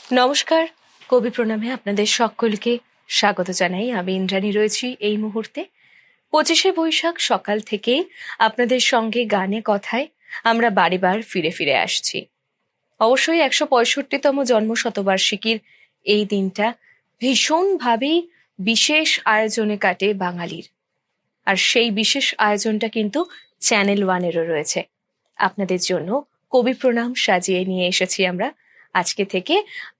নমস্কার, কবি প্রণামে আপনাদের সকলকে স্বাগত জানাই। আমি ইন্দ্রাণী রয়েছি এই মুহূর্তে। 25শে বৈশাখ সকাল থেকে আপনাদের সঙ্গে গানে কথায় আমরা বারেবার ফিরে ফিরে আসছি। অবশ্যই 165তম জন্ম শতবার্ষিকীর এই দিনটা ভীষণভাবেই বিশেষ আয়োজনে কাটে বাঙালির। আর সেই বিশেষ আয়োজনটা কিন্তু চ্যানেল ওয়ানেরও রয়েছে। আপনাদের জন্য কবি প্রণাম সাজিয়ে নিয়ে এসেছি আমরা। আজকে থেকে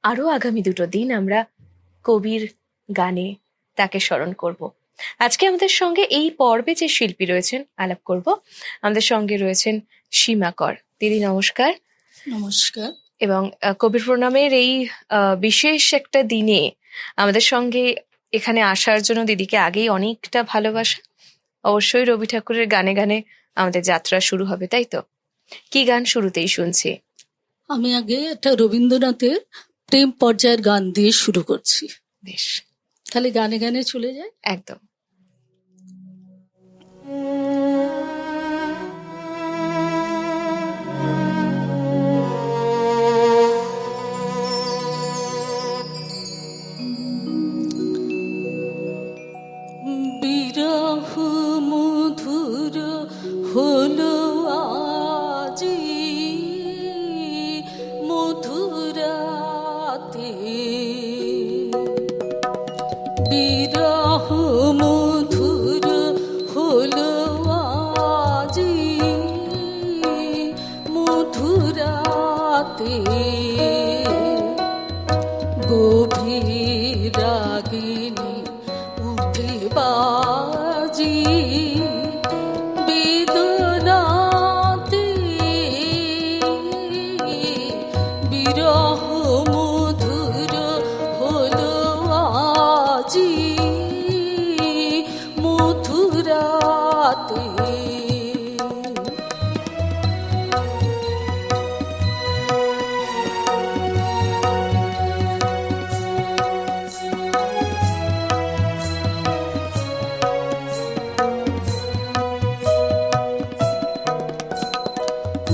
আরো আগামী 2 দিন আমরা কবির গানে তাকে স্মরণ করব। আজকে আমাদের সঙ্গে এই পর্বে যে শিল্পী রয়েছেন আলাপ করব, আমাদের সঙ্গে রয়েছেন সীমা কর। দিদি নমস্কার। নমস্কার। এবং কবির প্রণামের এই বিশেষ একটা দিনে আমাদের সঙ্গে এখানে আসার জন্য দিদিকে আগেই অনেকটা ভালোবাসা। অবশ্যই রবি ঠাকুরের গানে গানে আমাদের যাত্রা শুরু হবে, তাই তো? কি গান শুরুতেই শুনছি? আমি আগে একটা রবীন্দ্রনাথের প্রেম পর্যায়ের গান দিয়ে শুরু করছি। বেশ, তাহলে গানে গানে চলে যায়। একদম। বিরহ মধুর হলো আজি মধুরাতে, বিরহ মধুর হলো আজি মধুরাতে, গভীর রাগিনী উঠে বাজি বেদনাতে, বিরহ মধুর হলো আজি মধুরাতে।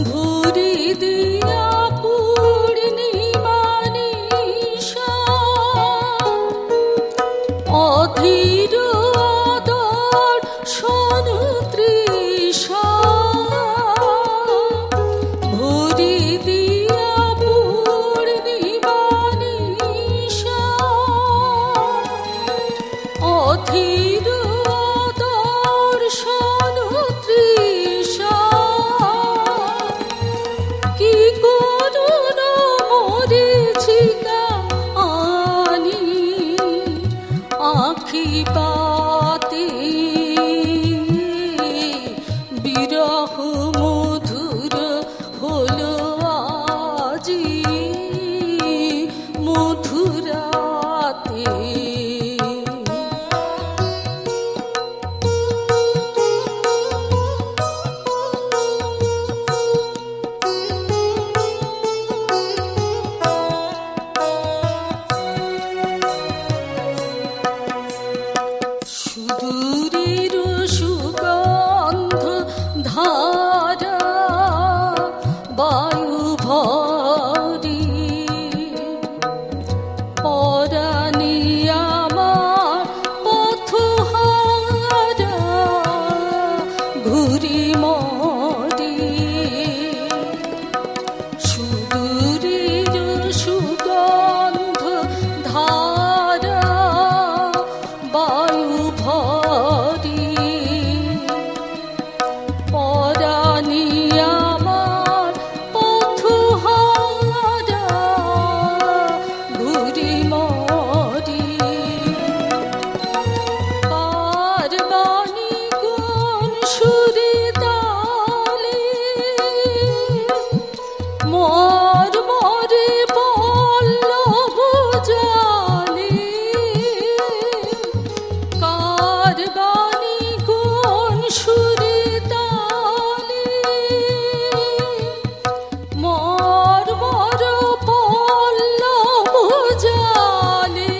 ভুরি দিয়া পূর্ণিমা নিশা, অধীর আদর সনতৃষা, ভুরি দিয়া পূর্ণিমা নিশা, অধীর আদর সনতৃষা, কি করুণ মরীচিকা আনি আখি পাতে, বিরহ মধুর হলো আজি মধুরাতে। সুদূরের সুগন্ধ ধারা বায়ু ভরি, পরাণী আমার পথহারা ঘুরি মরি, সুদূরের সুগন্ধ ধারা বায়ু ভরি, পরাণী আমার পথহারা ঘুরি মরি, পারবাণী কোন সুরে তালে মর মরে পল্লব জালে, কারবাণী কোন সুরে তালে মর মর পল্লব জালে,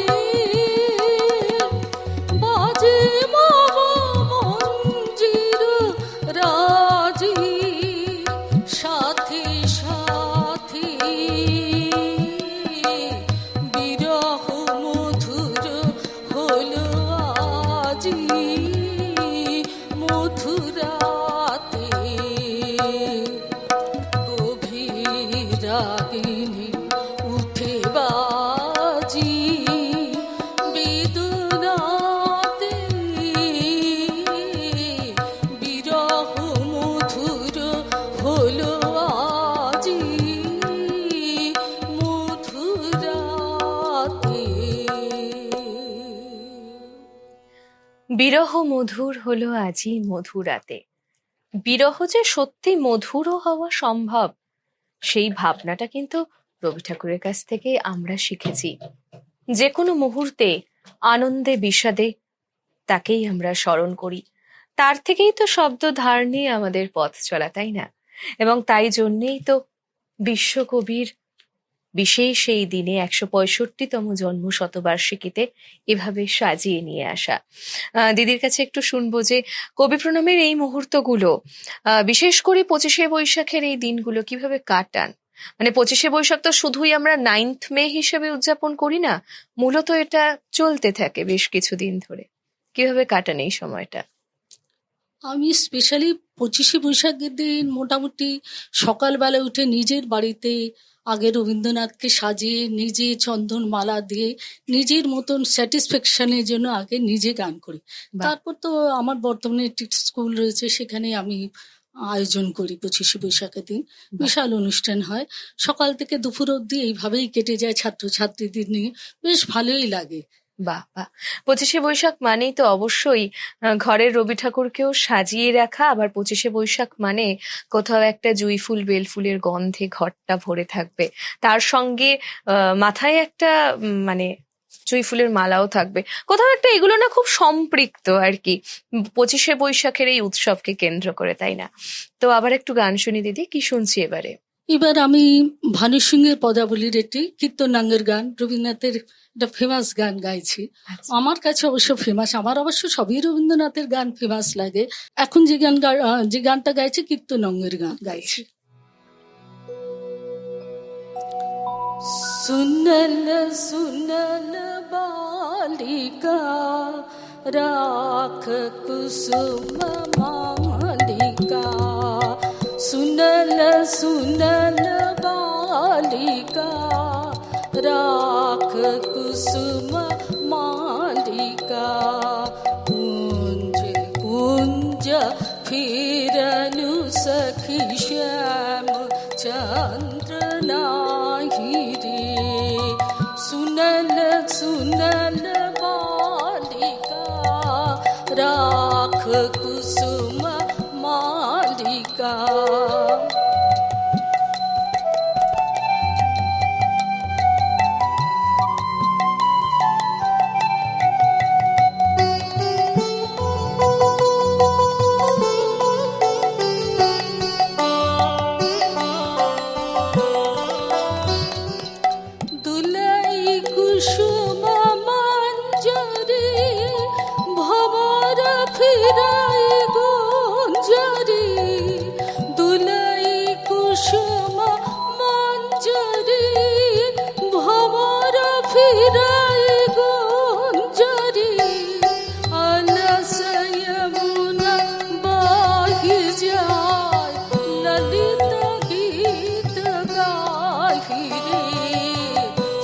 বাজে মামা মঞ্জির রাজি সাথে সাথে, রাগিনী উঠে বাজি বেদনাতে বিরহ মধুর হলো আজি মধুরাতে। বিরহ মধুর হলো আজি মধুরাতে। বিরহ যে সত্যি মধুরও হওয়া সম্ভব, সেই ভাবনাটা কিন্তু রবি ঠাকুরের কাছ থেকে আমরা শিখেছি। যে কোনো মুহূর্তে আনন্দে বিষাদে তাকেই আমরা স্মরণ করি, তার থেকেই তো শব্দ ধার নিয়ে আমাদের পথ চলা, তাই না? এবং তাই জন্যেই তো বিশ্বকবির বিশেষ এই দিনে ১৬৫তম জন্ম শতবার্ষিকীতে এভাবে সাজিয়ে নিয়ে আসা। দিদির কাছে একটু শুনবো যে কবি প্রণামের এই মুহূর্তগুলো, বিশেষ করে ২৫শে বৈশাখের এই দিনগুলো কিভাবে কাটান? মানে ২৫শে বৈশাখ তো শুধুই আমরা 9th মে হিসেবে উদযাপন করি না, মূলত এটা চলতে থাকে বেশ কিছুদিন ধরে। কিভাবে কাটান এই সময়টা? আমি স্পেশালি ২৫শে বৈশাখের দিন মোটামুটি সকালবেলা উঠে নিজের বাড়িতে আগে রবীন্দ্রনাথকে সাজিয়ে নিজে চন্দন মালা দিয়ে নিজের মতন স্যাটিসফ্যাকশনের জন্য আগে নিজে গান করি। বাহ। তারপর তো আমার বর্তমানে একটি স্কুল রয়েছে, সেখানে আমি আয়োজন করি ২৫শে বৈশাখের দিন। বিশাল অনুষ্ঠান হয়, সকাল থেকে দুপুর অবধি এইভাবেই কেটে যায় ছাত্রছাত্রীদের নিয়ে, বেশ ভালোই লাগে। বাহ বাহ। ২৫শে বৈশাখ মানেই তো অবশ্যই ঘরের রবি ঠাকুরকেও সাজিয়ে রাখা, আবার ২৫শে বৈশাখ মানে কোথাও একটা জুঁই ফুল বেল ফুলের গন্ধে ঘরটা ভরে থাকবে, তার সঙ্গে মাথায় একটা মানে জুঁই ফুলের মালাও থাকবে, কোথাও একটা এগুলো না খুব সম্পৃক্ত আর কি ২৫শে বৈশাখের এই উৎসবকে কেন্দ্র করে, তাই না? তো আবার একটু গান শুনি দিদি, কি শুনছি এবারে? এবার আমি ভানু সিংহের পদাবলীর একটি কীর্তনাঙ্গের গান, রবীন্দ্রনাথের একটা ফেমাস গান গাইছি। আমার কাছে অবশ্য ফেমাস, আমার অবশ্য সবই রবীন্দ্রনাথের গান ফেমাস লাগে। এখন যে গানটা গাইছি কীর্তনাঙ্গের গান গাইছি। সুনল সুনল বালিকা রাখ কুসুম মালিকা, সুনল সুনল বালিকা রাখ কুসুম মালিকা, কুঞ্জ কুঞ্জ ফিরनु সখী শ্যাম চন্দ্র নাহি রে, সুনল সুনল বালিকা রাখ কুসুম মালিকা। দুলাই কুসুম মঞ্জরি ভবর ফিরাই গুঞ্জরি, দুলাই কুসুম মঞ্জরি ভবর ফিরাই গুঞ্জরি, আলস যমুনা বহি যায় ললিত গীত গাহি রে,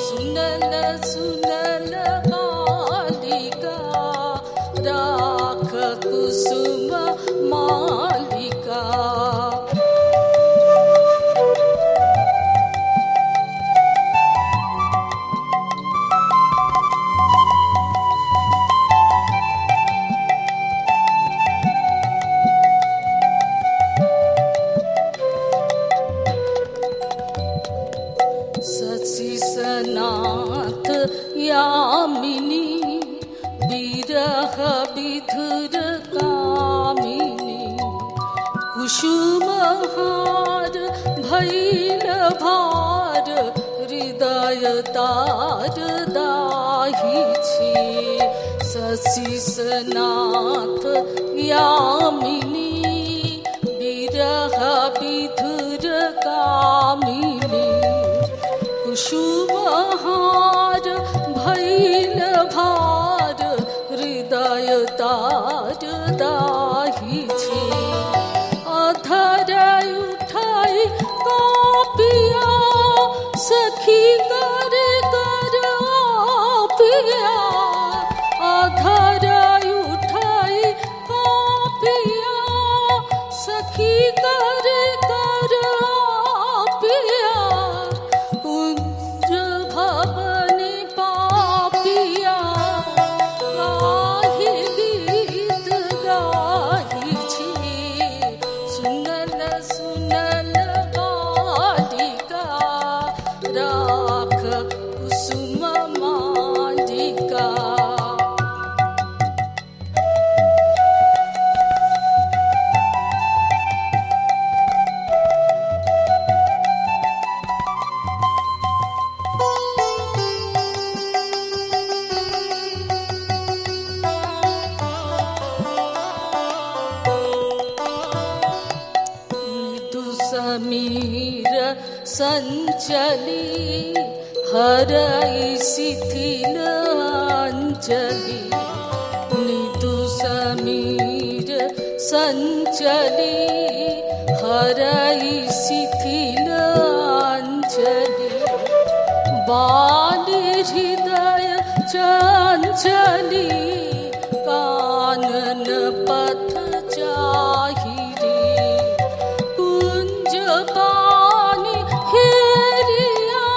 সুনল সুনল বালিকা রাখ কুসুম মালিকা। शशिसनाथ यामिनी विरह विधुर कामिनी, कुसुमहार भैल भार हृदय तार दाहिछे, शशिसनाथ यामिनी विरह विधुर कामिनी, कुसुमहार भैल भार हृदय तार दाहिछे, अधर उठाई कापिया চঞ্চলি হরাই শিথিল অঞ্চলি নিতু সমীর সঞ্চলি হরাই শিথিল অঞ্চলি বালি হৃদয় চঞ্চলি কানন পথ চাহিরি কুঞ্জ পানি হেরিয়া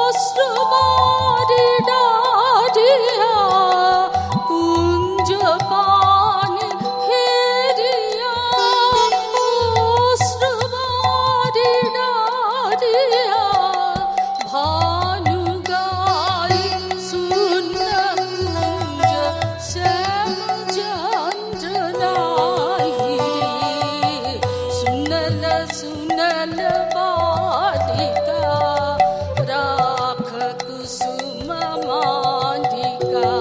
অশ্রুবারি ডারিয়া কুঞ্জ পানি হেরিয়া অশ্রুবারি ডারিয়া ভানু গাই শূন্য কুঞ্জ শ্যাম চন্দ্রনাহি সুনল সুনল বালিকা রাখ কুসুম মালিকা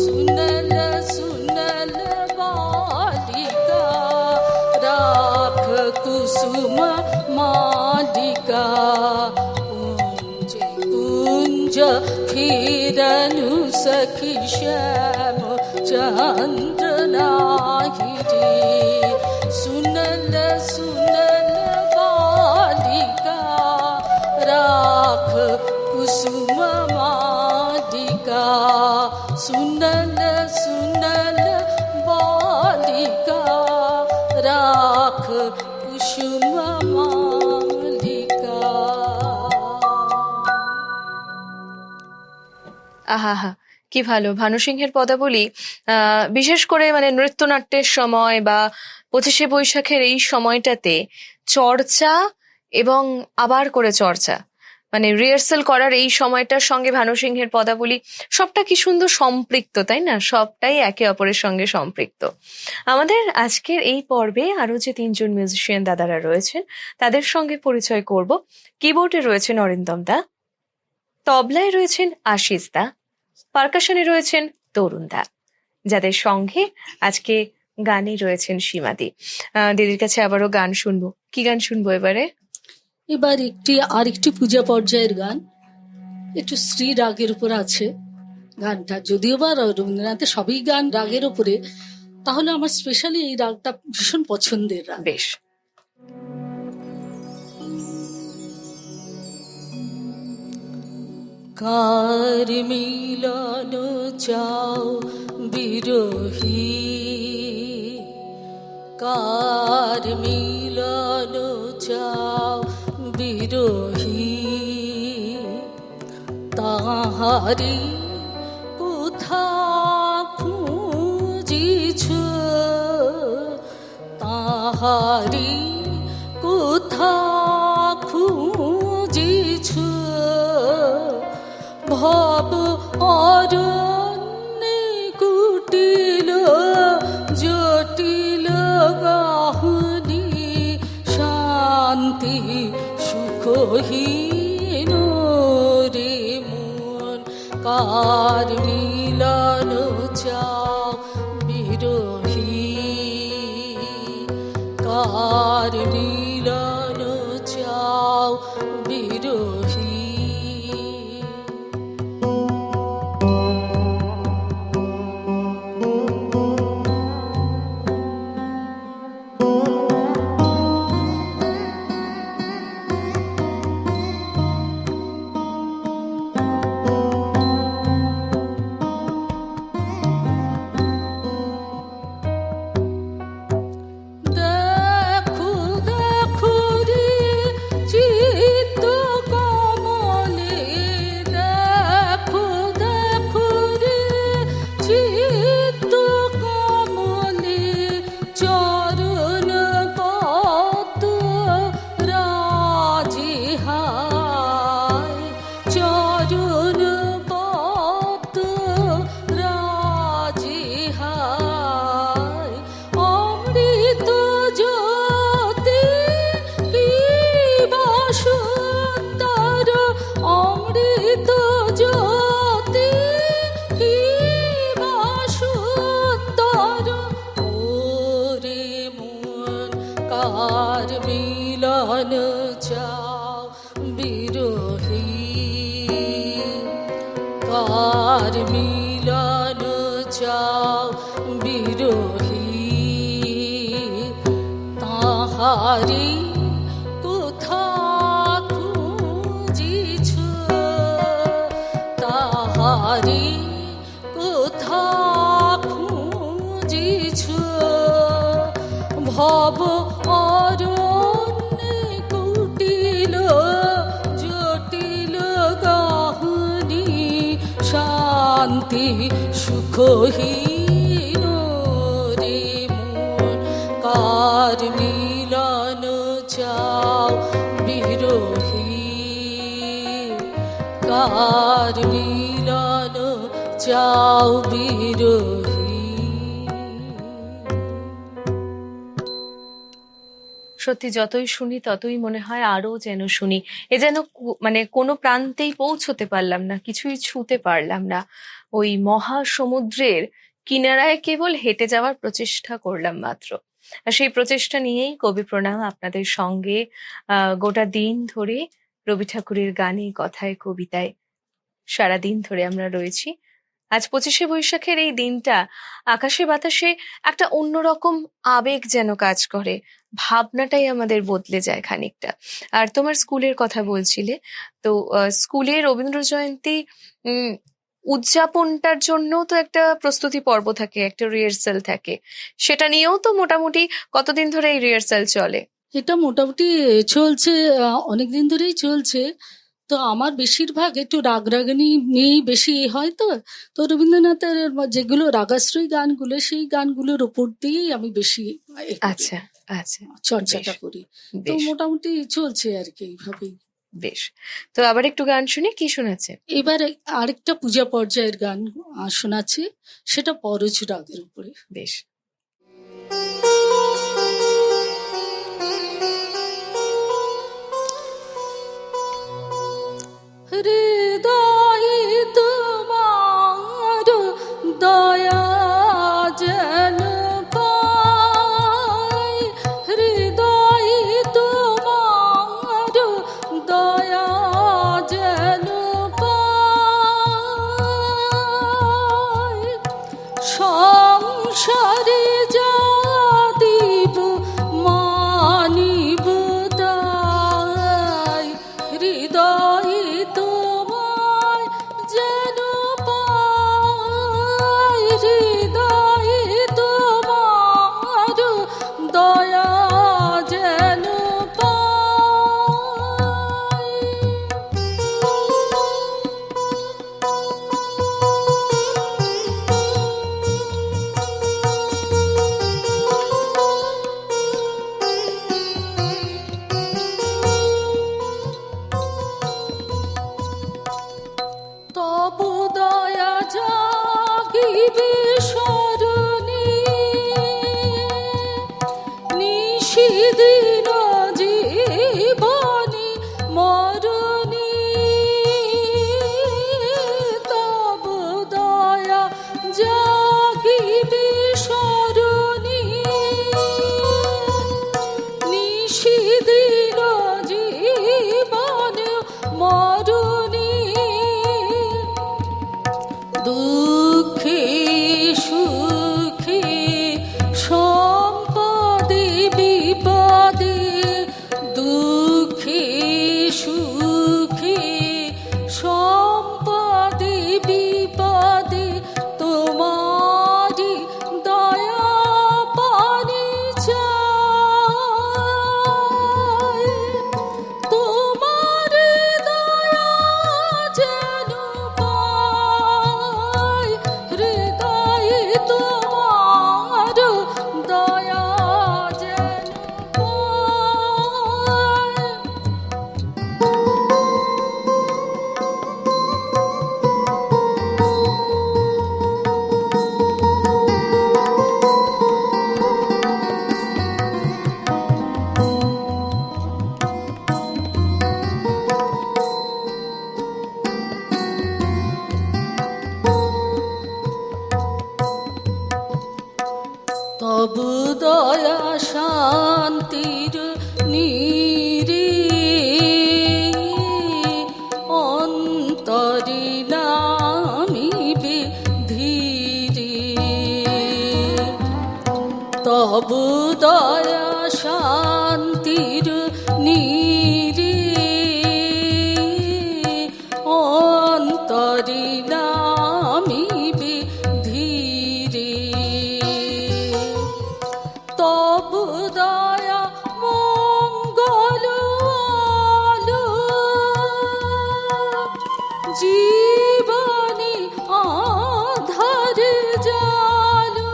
সুনল সুনল বালিকা রাখ কুসুম মালিকা কুঞ্জ কুঞ্জ ফিরनु সখী শ্যাম চন্দ্র নাহিরে সুনল সুনল বালিকা রাখ কুসুম মালিকা সুনল সুনল বালিকা রাখ কুসুম মালিকা। আহা, কি ভালো ভানু সিংহের পদাবলী। বিশেষ করে মানে নৃত্যনাট্যের সময় বা 25শে বৈশাখের এই সময়টাতে চর্চা এবং আবার করে চর্চা, মানে রিহার্সাল করার এই সময়টার সঙ্গে ভানু সিংহের পদাবলী সবটা কি সুন্দর সম্পৃক্ত, তাই না? সবটাই একে অপরের সঙ্গে সম্পৃক্ত। আমাদের আজকের এই পর্বে আরো যে 3জন মিউজিশিয়ান দাদারা রয়েছেন তাদের সঙ্গে পরিচয় করব। কিবোর্ডে রয়েছেন অরিন্দম দা, তবলায় রয়েছেন আশিস দা, পারকাশনে রয়েছেন তরুণ দা, যাদের সঙ্গে আজকে গানে রয়েছেন সীমাদি। দিদির কাছে আবারও গান শুনবো। কি গান শুনবো এবারে? এবার আরেকটি পূজা পর্যায়ের গান, একটু শ্রী রাগের উপর আছে গানটা, যদিও বা রবীন্দ্রনাথের সবই গান রাগের উপরে, তাহলে আমার স্পেশালি এই রাগটা ভীষণ পছন্দের রাগ। বেশ। কার মিলন চাও বিরোহী, কার মিলন চাও বিরোহী, তাহারি কোথা খুঁজিছ, তাহারি কোথা খুঁজিছ, ভব অরণ্যে কুটিল জটিল গাহনি, শান্তি সুখহীন রে মন, কার মিলন চাও বিরোহী, কার মিলন চাও বিরোহী। দেখো দেখো রে চিত্ত মিলন চাও বিরোহী, তাহারি কোথা খুঁজিছ, তাহারি কোথা খুঁজিছ, ভব অরণ্যে কুটিল জটিল গাহনি, শান্তি সুখহীন রে মন, কার মিলন চাও বিরোহী, কার মিলন চাও বিরোহী। সত্যি যতই শুনি ততই মনে হয় আরো যেন শুনি। এ যেন মানে কোনো প্রান্তেই পৌঁছতে পারলাম না, কিছুই ছুঁতে পারলাম না। ওই মহাসমুদ্রের কিনারায় কেবল হেঁটে যাওয়ার প্রচেষ্টা করলাম মাত্র। আর সেই প্রচেষ্টা নিয়েই কবি প্রণাম আপনাদের সঙ্গে গোটা দিন ধরে রবি ঠাকুরের গানে, কথায়, কবিতায় সারাদিন ধরে আমরা রয়েছি। আজ 25শে বৈশাখের এই দিনটা আকাশে বাতাসে একটা অন্যরকম আবেগ যেন কাজ করে, ভাবনাটাই আমাদের বদলে যায় খানিকটা। আর তোমার স্কুলের কথা বলছিলে, তো স্কুলে রবীন্দ্র জয়ন্তী উদযাপনটার জন্য তো একটা প্রস্তুতি পর্ব থাকে, একটা রিহার্সাল থাকে, সেটা নিয়েও তো মোটামুটি কতদিন ধরে এই রিহার্সাল চলে? এটা মোটামুটি চলছে, অনেকদিন ধরেই চলছে। তো আমার বেশিরভাগ একটু রাগরাগিনী নিয়েই বেশি হয়। তো রবীন্দ্রনাথের যেগুলো রাগাশ্রয়ী গানগুলো, সেই গানগুলোর উপর দিয়েই আমি বেশি আচ্ছা আচ্ছা, চর্চাটা বেশ, করি। তো বেশ, মোটামুটি চলছে আর কি এইভাবেই। বেশ। তো আবার একটু গান শুনি, কি শোনাচ্ছে? এবার আরেকটা পূজা পর্যায়ের গান শোনাচ্ছি, সেটা পরজ রাগের উপরে। বেশ। হৃদয় তোমার দয়া যেন পাই, হৃদয় তোমার দয়া যেন পাই, সংসারে যা দিব মানিব তাই, হৃদয় তোমায় যেন পাই, হৃদয় তোমার দয়া যেন পাই। তবু দয়া জাগিবে স্মরণে, নিশিদিন জীবনে মরণে, তবু দয়া জাগিবে স্মরণে, নিশিদিন জীবনে মরণে, দুঃখে সুখে সম্পদে বিপদে, দুঃখে সুখে সম্পদে বিপদে, তোমারি দয়া পানি চাই, তোমার দয়া তব দয়া শান্তির নীরে অন্তরে নামিবে ধীরে, তব দয়া মঙ্গল আলো জীবনে আধারে জালো,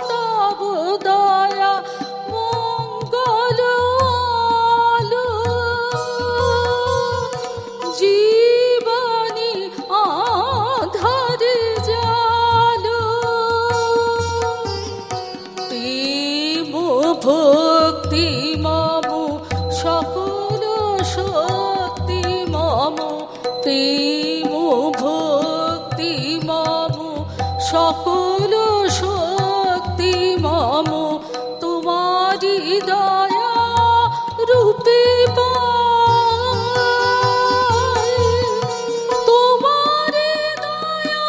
তব দয়া মঙ্গল আলো জীবনে আধারে জালো, প্রেম ভক্তি মম সকল শক্তি মম, প্রেম ভক্তি মম সকল শক্তি মম, তোমারি দয়া রূপে পাই, তোমারি দয়া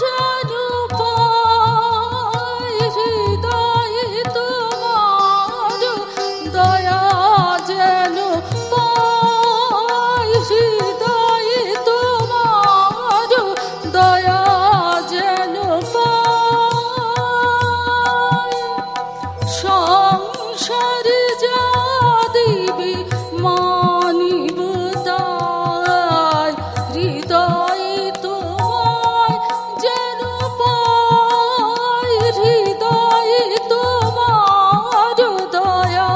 যেন পাই, হৃদয়ে তোমার দয়া যেন পাই, হৃদয়ে তোমার দয়া যেন পাই, সংসারে যা দিবি মানিব তাই, হৃদয়ে তোমায় যেন পাই, হৃদয়ে তোমার দয়া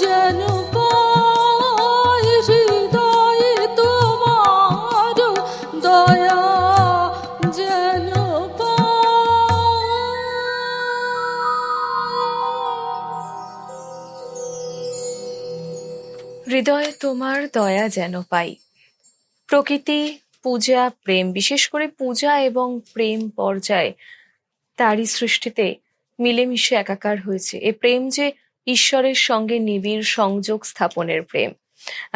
যেন পাই, হৃদয়ে তোমার দয়া যেন হৃদয়ে তোমার দয়া যেন পাই। প্রকৃতি, পূজা, প্রেম, বিশেষ করে পূজা এবং প্রেম পর্যায়ে তারই সৃষ্টিতে মিলেমিশে একাকার হয়েছে। এ প্রেম যে ঈশ্বরের সঙ্গে নিবিড় সংযোগ স্থাপনের প্রেম,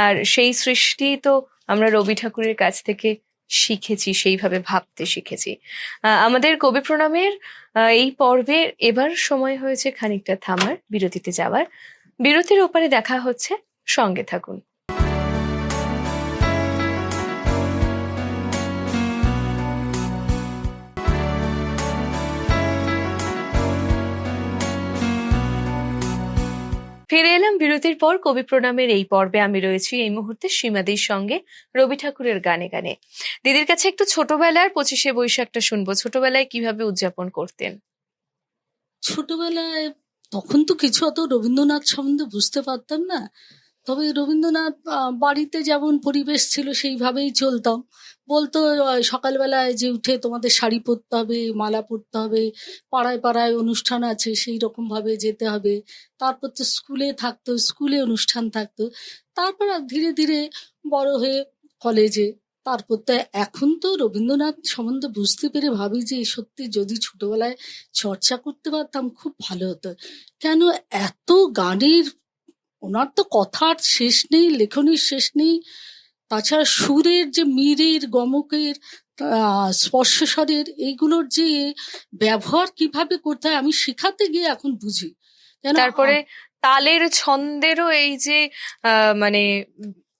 আর সেই সৃষ্টি তো আমরা রবি ঠাকুরের কাছ থেকে শিখেছি, সেইভাবে ভাবতে শিখেছি। আমাদের কবি প্রণামের এই পর্বে এবার সময় হয়েছে খানিকটা থামার, বিরতিতে যাওয়ার। বিরতির ওপারে দেখা হচ্ছে, সঙ্গে থাকুন। ফিরে এলাম বিরতির পর। কবি প্রণামের এই পর্বে আমি রয়েছি এই মুহূর্তে সীমাদির সঙ্গে রবি ঠাকুরের গানে গানে। দিদির কাছে একটু ছোটবেলার 25শে বৈশাখটা শুনবো। ছোটবেলায় কিভাবে উদযাপন করতেন? ছোটবেলায় তখন তো কিছু অত রবীন্দ্রনাথ সম্বন্ধে বুঝতে পারতাম না, তবে রবীন্দ্রনাথ বাড়িতে যেমন পরিবেশ ছিল সেইভাবেই চলতাম। বলতো সকালবেলায় যে উঠে তোমাদের শাড়ি পরতে হবে, মালা পরতে হবে, পাড়ায় পাড়ায় অনুষ্ঠান আছে সেই রকম ভাবে যেতে হবে, তারপর তো স্কুলে থাকতো, স্কুলে অনুষ্ঠান থাকতো, তারপর আর ধীরে ধীরে বড় হয়ে কলেজে, তারপর তো এখন তো রবীন্দ্রনাথ সম্বন্ধে বুঝতে পেরে ভাবি যে সত্যি যদি ছোটবেলায় চর্চা করতে পারতাম খুব ভালো হতো। কেন এত গানের, ওনার তো কথার শেষ নেই, লেখনীর শেষ নেই, তাছাড়া সুরের যে মীরের, গমকের, স্পর্শস্বরের, এইগুলোর যে ব্যবহার কিভাবে করতে হয় আমি শেখাতে গিয়ে এখন বুঝি। কেন তারপরে তালের ছন্দেরও এই যে মানে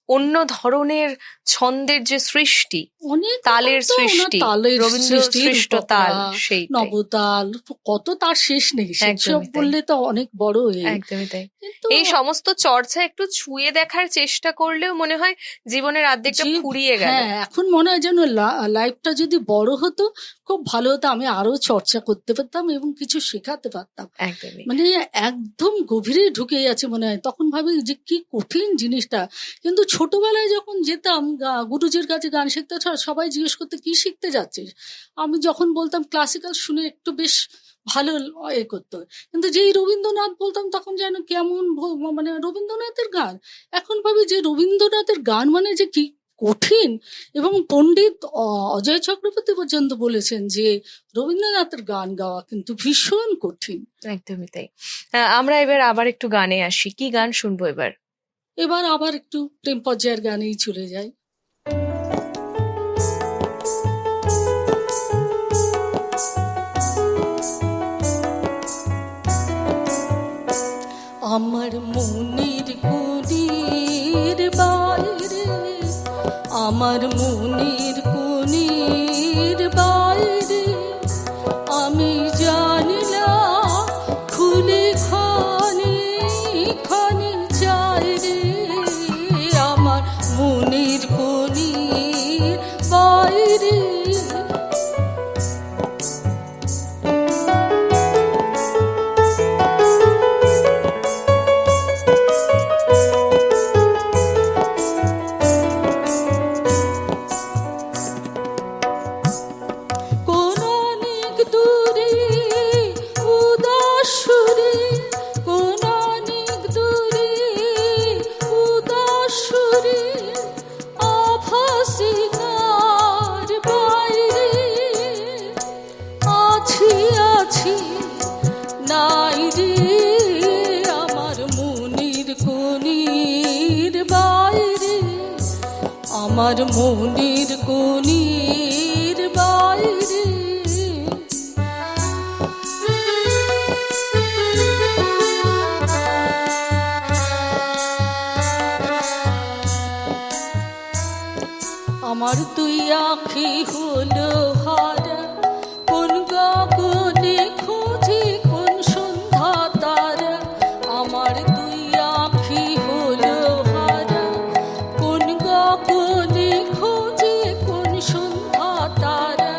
অন্য ধরনের ছন্দের যে সৃষ্টি, অনেক তালের তো ওনার সৃষ্টি, তালের রবীন্দ্র সৃষ্টি, সৃষ্ট তাল, সেই নবতাল, কত তার শেষ নেই, সেসব একদমই তাই। বললে তো অনেক বড় একদমই তাই। কিন্তু এই সমস্ত চর্চা একটু ছুঁয়ে দেখার চেষ্টা করলেও মনে হয় জীবনের অর্ধেকটা ফুরিয়ে গেল। হ্যাঁ, এখন মনে হয় যেন লাইফটা যদি বড় হতো খুব ভালো হতো, আমি আরো চর্চা করতে পারতাম এবং কিছু শেখাতে পারতাম। একদমই। মানে একদম গভীরে ঢুকে যাচ্ছে মনে হয়। তখন ভাবি যে কি কঠিন জিনিসটা, কিন্তু ছোটবেলায় যখন যেতাম গুরুজির কাছে গান শিখতে, সবাই জিজ্ঞেস করতে কি শিখতে যাচ্ছিস, আমি যখন বলতাম ক্লাসিক্যাল, শুনে একটু বেশ ভালো করতো, কিন্তু যেই রবীন্দ্রনাথ বলতাম তখন যেন কেমন মানে রবীন্দ্রনাথের গান। এখন ভাবি যে রবীন্দ্রনাথের গান মানে যে কি কঠিন, এবং পণ্ডিত অজয় চক্রবর্তী পর্যন্ত বলেছেন যে রবীন্দ্রনাথের গান গাওয়া কিন্তু ভীষণ কঠিন। একদমই তাই। আমরা এবার আবার একটু গানে আসি। কি গান শুনবো এবার? এবার আবার একটু প্রেম পর্যায়ের গানেই চলে যাই। আমার মনের কোণের বাইরে, আমার মনের কোণের বাইরে আমি জানলাম খুলে ক্ষণে ক্ষণে চাই রে, আমার মনের কোণের বাইরে। নাই রে আমার মনের কোণের বাইরে, আমার মনের কোণের বাইরে। আমার তুই আঁখি হলো হারা, কোন গগনে খোঁজে কোন সন্ধ্যা তারা। আমার তুই আঁখি হলো হারা, কোন গগনে খোঁজে কোন সন্ধ্যা তারা।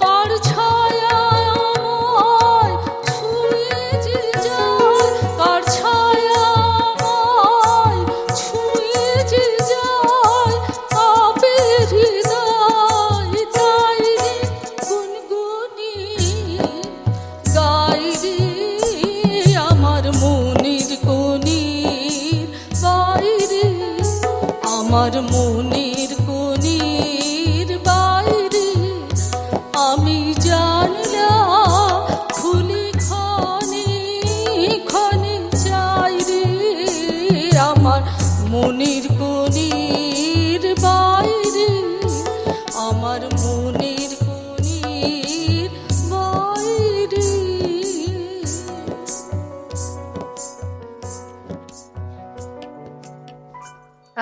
কার ছায়া আমায় ছুঁয়ে যে যায়, কার ছায়া আমায় ছুঁয়ে যে যায়, কাপের হৃদয় তাই রে গুনগুনি গাই রে, আমার মনের কোণের বাইরে, আমার মনের কোণের বাইরে আমি জানলাম খুলে ক্ষণে ক্ষণে চাই রে, আমার মনের কোণের বাইরে, আমার মনের কোণের বাইরে।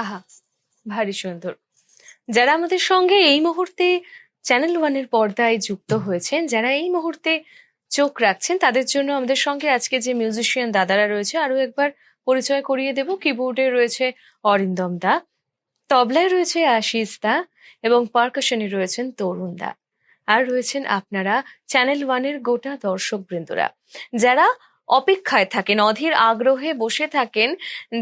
আহা, ভারী সুন্দর। যারা আমাদের সঙ্গে এই মুহূর্তে চ্যানেল ওয়ানের পর্দায় যুক্ত হয়েছেন, যারা এই মুহূর্তে চোখ রাখছেন, তাদের জন্য আমাদের সঙ্গে আজকে যে মিউজিশিয়ান দাদারা রয়েছে আরো একবার পরিচয় করিয়ে দেব। কিবোর্ডে রয়েছে অরিন্দম দা, তবলায় রয়েছে আশিস দা এবং পারকাশনে রয়েছেন তরুণ দা, আর রয়েছেন আপনারা চ্যানেল ওয়ানের গোটা দর্শক বৃন্দরা, যারা অপেক্ষায় থাকেন, অধীর আগ্রহে বসে থাকেন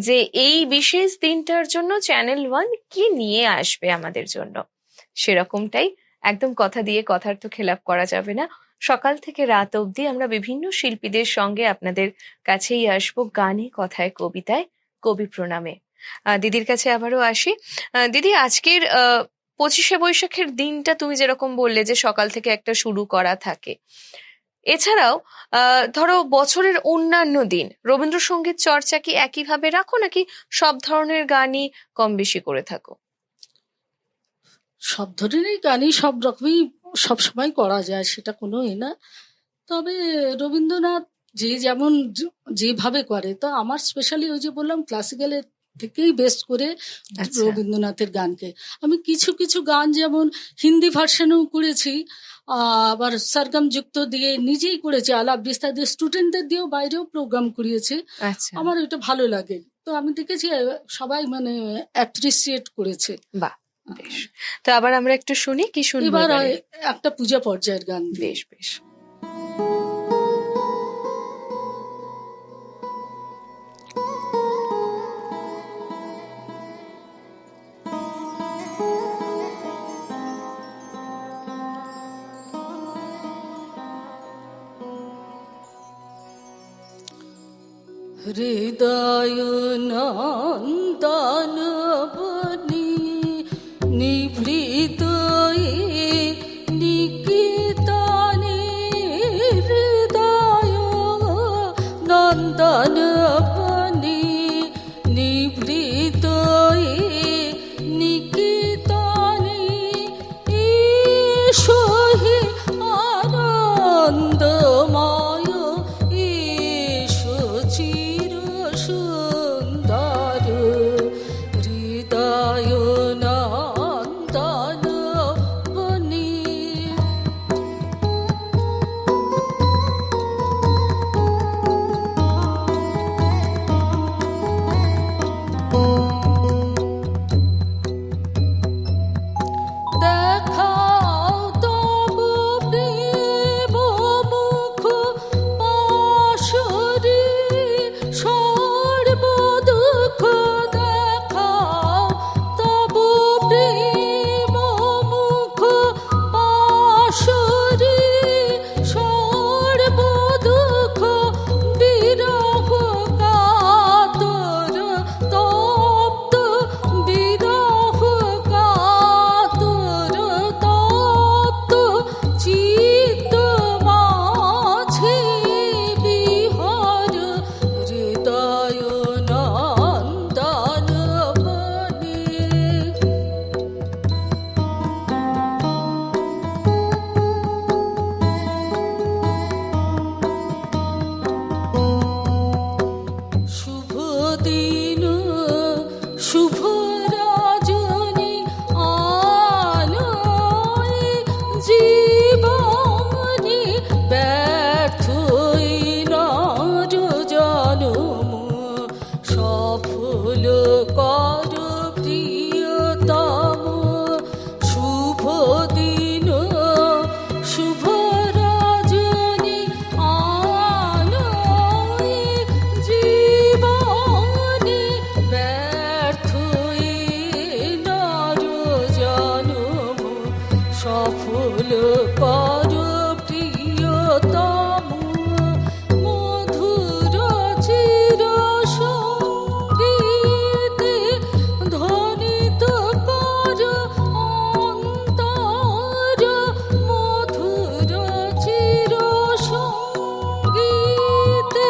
যে এই বিশেষ দিনটার জন্য চ্যানেল ওয়ান কি নিয়ে আসবে আমাদের জন্য। সেরকমটাই, একদম কথা দিয়ে কথার তো খেলাপ করা যাবে না। সকাল থেকে রাত অবধি আমরা বিভিন্ন শিল্পীদের সঙ্গে আপনাদের কাছেই আসবো, গানে কথায় কবিতায় কবি প্রণামে। দিদির কাছে আবারও আসি। দিদি, আজকের 25শে বৈশাখের দিনটা তুমি যেরকম বললে যে সকাল থেকে একটা শুরু করা থাকে, এছাড়াও ধরো বছরের অন্যান্য দিন রবীন্দ্রসঙ্গীত চর্চা কি একইভাবে রাখো, নাকি সব ধরনের গানই কম বেশি করে থাকো? সব ধরনের গানই সব রকমই সবসময় করা যায়, সেটা কোনো না। তবে রবীন্দ্রনাথ যে যেমন যেভাবে করে, তো আমার স্পেশালি ওই যে বললাম ক্লাসিক্যালের থেকেই বেস্ট করে রবীন্দ্রনাথের গানকে আমি কিছু কিছু গান যেমন হিন্দি ভার্সনেও করেছি, আবার সরগম যুক্ত দিয়ে নিজেই করেছি, আলাপ বিস্তার দিয়ে স্টুডেন্টদের দিয়েও বাইরেও প্রোগ্রাম করিয়েছি। আমার ওইটা ভালো লাগে, তো আমি দেখেছি সবাই মানে অ্যাপ্রিসিয়েট করেছে। বাহ, বেশ। তো আবার আমরা একটু শুনি, কি শুনবো এবার এবারে? একটা পূজা পর্যায়ের গান। বেশ বেশ। হৃদয় নন্দন বনি নিভৃত নিকেতনে, হৃদয় নন্দন বনি নিভৃত নিকেতনে, এসো হে আনন্দময়, এসো চির সফল কর প্রিয়তম শুভ দিন শুভ রজনী আনয় জীবনে ব্যর্থ নর জনম সফল কর প্রিয়তম মধুর চির সঙ্গীতে ধ্বনিত কর অন্তর মধুর চির সঙ্গীতে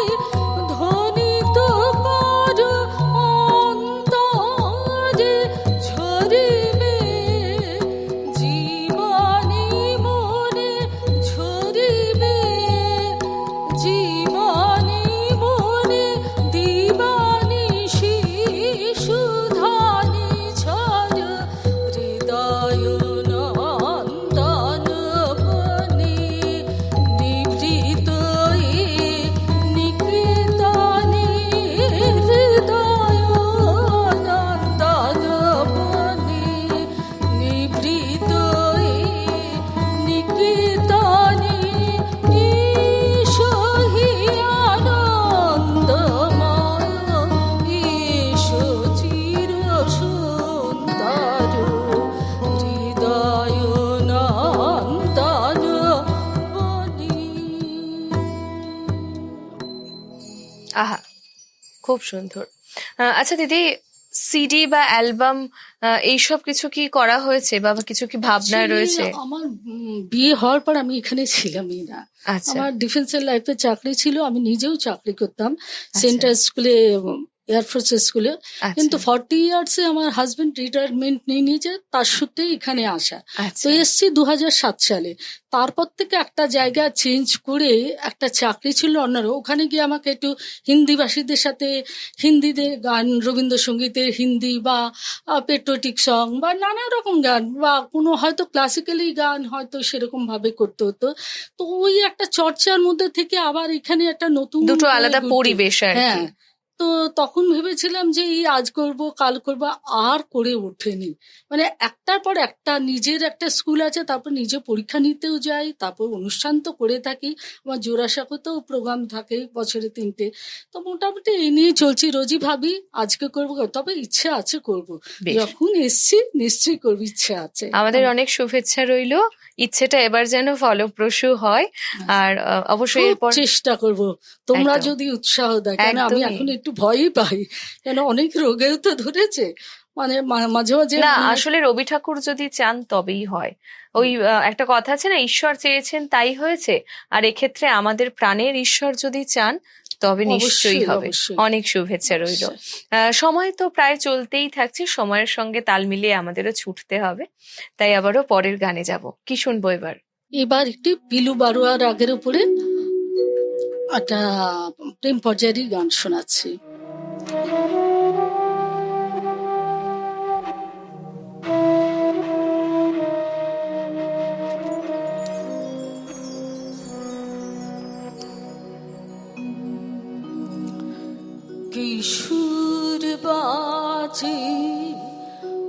ধ্বনিত কর অন্তরে ঝরিবে জীবনী মনে ঝরিবে জীবনী মনে দিবানিশি সুধানি ঝর হৃদয় নন্দন বনে নিভৃত নিকেতনে হৃদয় নন্দন বনে নিভৃত নিকেতনে ঈশহি আনন্দময় ঈশ চির সুন্দর হৃদয় নন্দন বনে। আহা, খুব সুন্দর। আচ্ছা দিদি, সিডি বা অ্যালবাম এইসব কিছু কি করা হয়েছে বা কিছু কি ভাবনায় রয়েছে? Actually, আমার বিয়ে হওয়ার পর আমি এখানে ছিলামই না। আচ্ছা আমার ডিফেন্সের লাইফে চাকরি ছিল, আমি নিজেও চাকরি করতাম সেন্ট্রাল স্কুলে, এয়ারফোর্স স্কুলে। আচ্ছা কিন্তু 40 ইয়ার্সে আমার হাজবেন্ড রিটায়ারমেন্ট নিয়ে নিয়েছে, তার সূত্রেই এখানে আসা। আচ্ছা তো এসছি 2007 সালে। তারপর থেকে একটা জায়গা চেঞ্জ করে একটা চাকরি ছিল অন্যরা, ওখানে গিয়ে আমাকে একটু হিন্দিভাষীদের সাথে হিন্দিতে গান, রবীন্দ্রসঙ্গীতের হিন্দি বা পেট্রোটিক সং বা নানা রকম গান বা কোনো হয়তো ক্লাসিক্যালি গান হয়তো সেরকম ভাবে করতে হতো। তো ওই একটা চর্চার মধ্যে থেকে আবার এখানে একটা নতুন দুটো করে আলাদা ঘুরতে- পরিবেশ আর কি। হ্যাঁ, তো তখন ভেবেছিলাম যে এই আজ করব কাল করব, আর করে ওঠেনি। মানে একটার পর একটা নিজের একটা স্কুল আছে, তারপর নিজে পরীক্ষা নিতেও যাই, তারপর অনুষ্ঠান তো করে থাকি, আমার জোড়াসাঁকোতেও প্রোগ্রাম থাকে বছরে 3টে। তো মোটামুটি এই নিয়ে চলছি, রোজই ভাবি আজকে করব, তবে ইচ্ছে আছে করব, বেশ, যখন এসছি নিশ্চয়ই করব, ইচ্ছে আছে। আমাদের অনেক শুভেচ্ছা রইলো, ইচ্ছেটা এবার যেন ফলপ্রসূ হয়। আর অবশ্যই খুব এরপর চেষ্টা করব, তোমরা একদম। যদি উৎসাহ দেয়, কেন আমি একদমই। এখন একটু ভয়ই পাই, কেন অনেক রোগেও তো ধরেছে, মানে মাঝে মাঝে না, মনে হয়- আসলে রবি ঠাকুর যদি চান তবেই হয়। ওই একটা কথা আছে না, ঈশ্বর চেয়েছেন তাই হয়েছে। আর এক্ষেত্রে আমাদের প্রাণের ঈশ্বর যদি চান তবে নিশ্চয়ই অবশ্যই, হবে। অবশ্যই। অনেক শুভেচ্ছা রইল। অবশ্যই। সময় তো প্রায় চলতেই থাকছে, সময়ের সঙ্গে তাল মিলিয়ে আমাদেরও ছুটতে হবে। তাই আবারও পরের গানে যাব। কি শুনবো এবার? এবার একটি পিলু বারোয়া রাগের উপরে একটা প্রেম পর্যায়েরই গান শোনাচ্ছি। কিশোর বাজে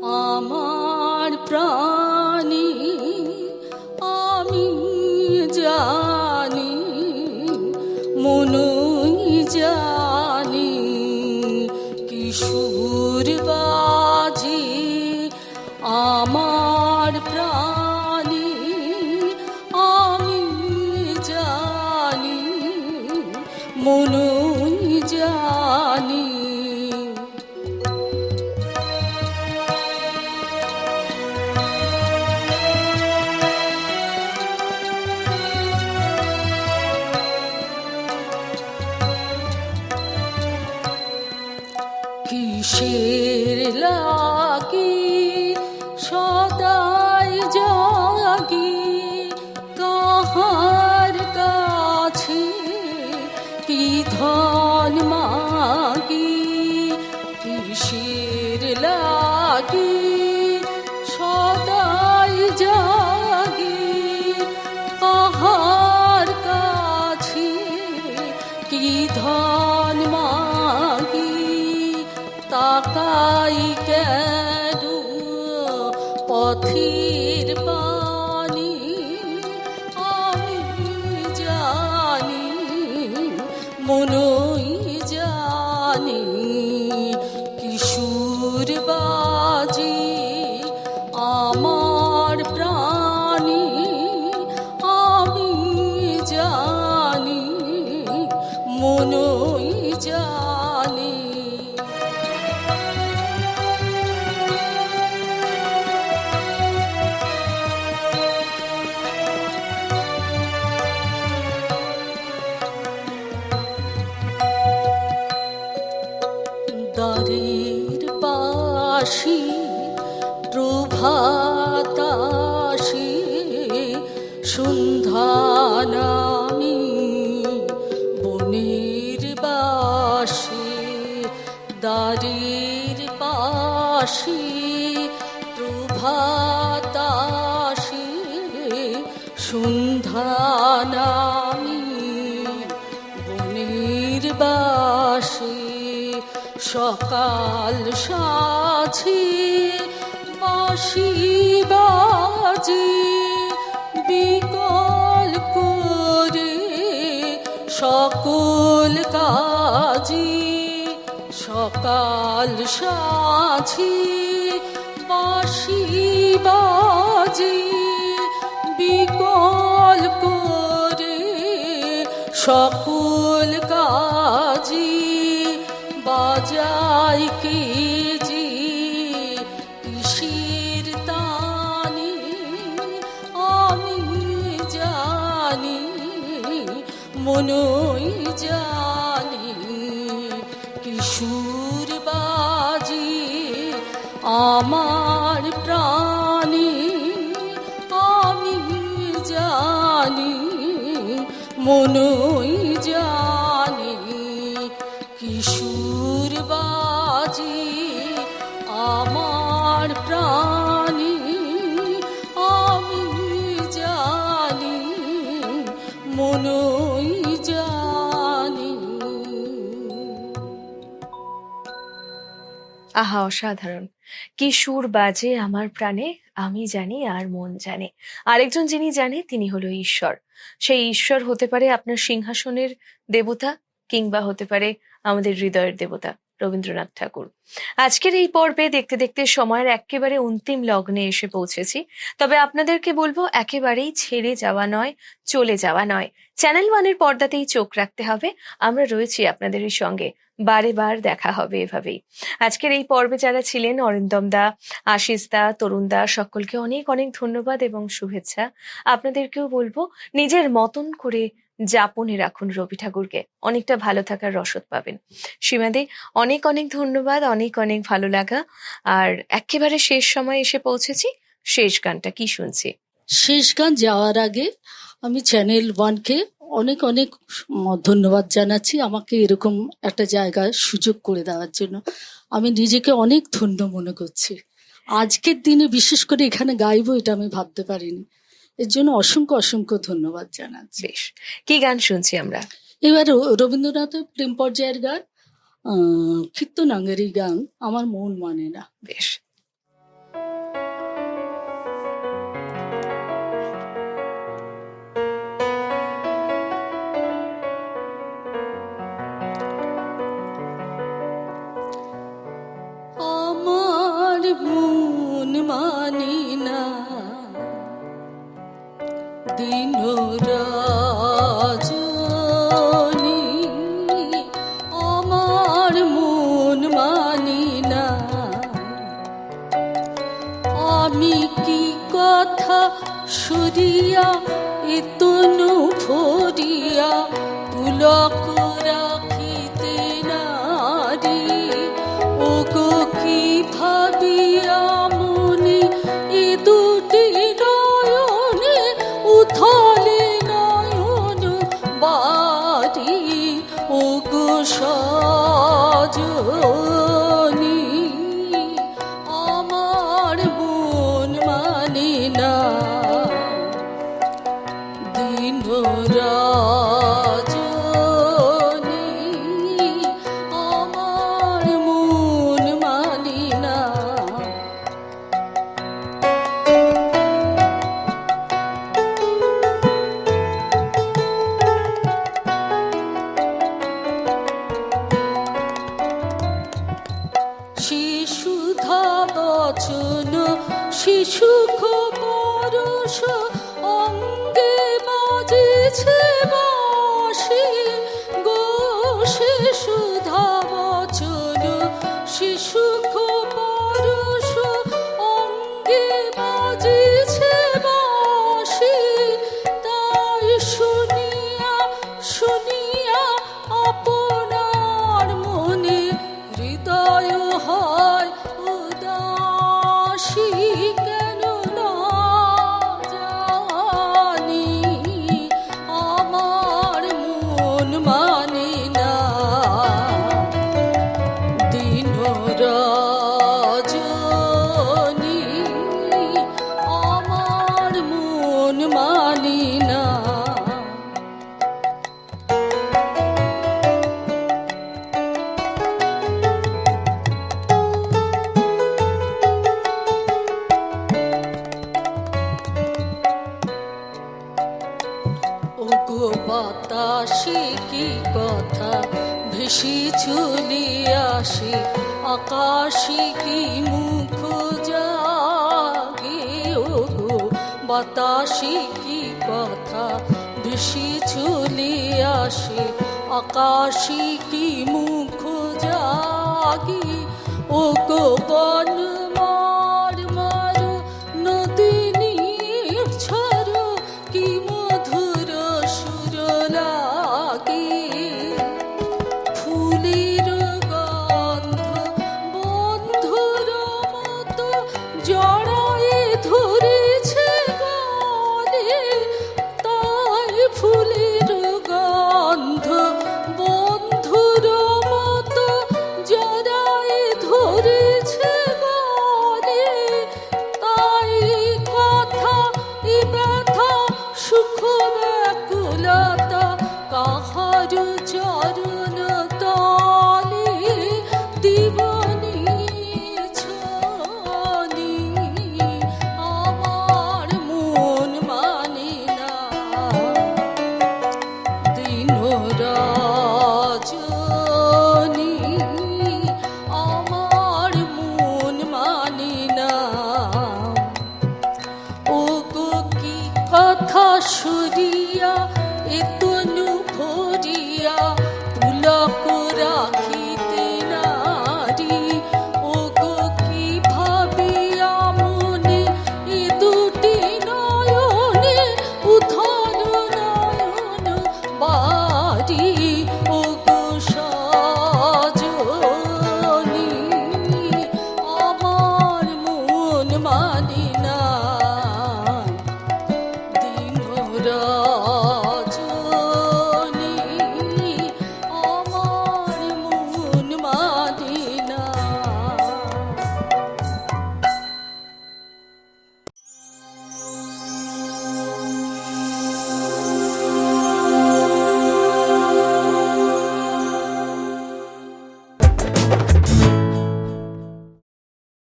আমার প্রাণী, আমি জানি মনই জানি, কিশোর বাজে আমার প্রাণী, আমি জানি মনই জানি। কিসের লাগি সদাই জাগি, কাহার কাছে কি ধন মাগি, কিসের লাগি সদাই জাগি, কাহার কাছে কি ধন মাগি, তাকাই কেন পথের পানি, আমি জানি মনই জানি কিশোর বাজি আমার প্রাণী, আমি জানি মনই জানি। দ্বারের পাশি প্রভাতাসি সন্ধ্যা নামি বনের বাসি, দ্বারের পাশি প্রভাতাসি সন্ধ্যা নামি বনের বাসি, সকাল সাঝি বাঁশি বাজি বিকল করে সকল কাজী, সকাল সাঝি বাঁশি বাজি বিকল করে সকল কাজী, বাজাই কে যে কিসের তানি, আমি জানি মনই জানি কিশোর বাজি আমার প্রাণী, আমি জানি মনই জানি কিশোর বাজি আমার প্রাণী, আমি জানি মনই জানি। আহা, অসাধারণ! কি সুর বাজে আমার প্রাণে, আমি জানি আর মন জানে। আরেকজন যিনি জানে তিনি হলো ঈশ্বর। সেই ঈশ্বর হতে পারে আপনার সিংহাসনের দেবতা, কিংবা হতে পারে আমাদের হৃদয়ের দেবতা রবীন্দ্রনাথ ঠাকুর। আজকের এই পর্বে দেখতে দেখতে সময়ের একেবারে অন্তিম লগ্নে এসে পৌঁছেছি। তবে আপনাদেরকে বলবো, একেবারেই ছেড়ে যাওয়া নয়, চলে যাওয়া নয়। চ্যানেল ওয়ানের পর্দাতেই চোখ রাখতে হবে। আমরা রয়েছি আপনাদেরই সঙ্গে, বারে বার দেখা হবে এভাবেই। আজকের এই পর্বে যারা ছিলেন, অরিন্দম দা, আশিস দা, তরুণ দা, সকলকে অনেক অনেক ধন্যবাদ এবং শুভেচ্ছা। আপনাদেরকেও বলবো, নিজের মতন করে যাপনে রাখুন রবি ঠাকুরকে, অনেকটা ভালো থাকার রসদ পাবেন। সীমাদি, অনেক অনেক ধন্যবাদ, অনেক অনেক ভালো লাগা। আর একেবারে শেষ সময় এসে পৌঁছেছি, শেষ গানটা কি শুনছি? শেষ গান যাওয়ার আগে আমি চ্যানেল ওয়ানকে অনেক অনেক ধন্যবাদ জানাচ্ছি আমাকে এরকম একটা জায়গায় সুযোগ করে দেওয়ার জন্য। আমি নিজেকে অনেক ধন্য মনে করছি। আজকের দিনে বিশেষ করে এখানে গাইবো এটা আমি ভাবতে পারিনি, এর জন্য অসংখ্য অসংখ্য ধন্যবাদ জানাচ্ছি। বেশ, কি গান শুনছি আমরা? এবার রবীন্দ্রনাথের প্রেম পর্যায়ের গান, কীর্তনাঙ্গেরই গান, আমার মন মানে না। বেশ। আমার মন মানে না দিন রজনী, আমার মন মানে না আমি কি কথা সরিয়া এতনু ভরিয়া পুলক রাখিতে নারী, ও গো কি ভাবিয়া মনে এ দুটি নয়নে উথলে নয়ন বাড়ি, ও গো সজনী আমার মন মানে না দিন রজনী। সুধা বচন শিশুখ পরশ অঙ্গে বাজিছে বাঁশি গো, সে সুধা বচন শিশুখ পরশ অঙ্গে বাজিছে বাঁশি। তাই শুনিয়া শুনিয়া আপনার মনে হৃদয় হয় উদাসী, কেন না জানি আমার মন মানে না দিন রজনী, আমার মন মানি না। ওগো বাতাসে কি কথা ভেসে চলে আসে, আকাশে কি মুখ জাগে। ওগো বাতাসে কি কথা ভেসে চলে আসে, আকাশে কি মুখ জাগে। ওগো বনমা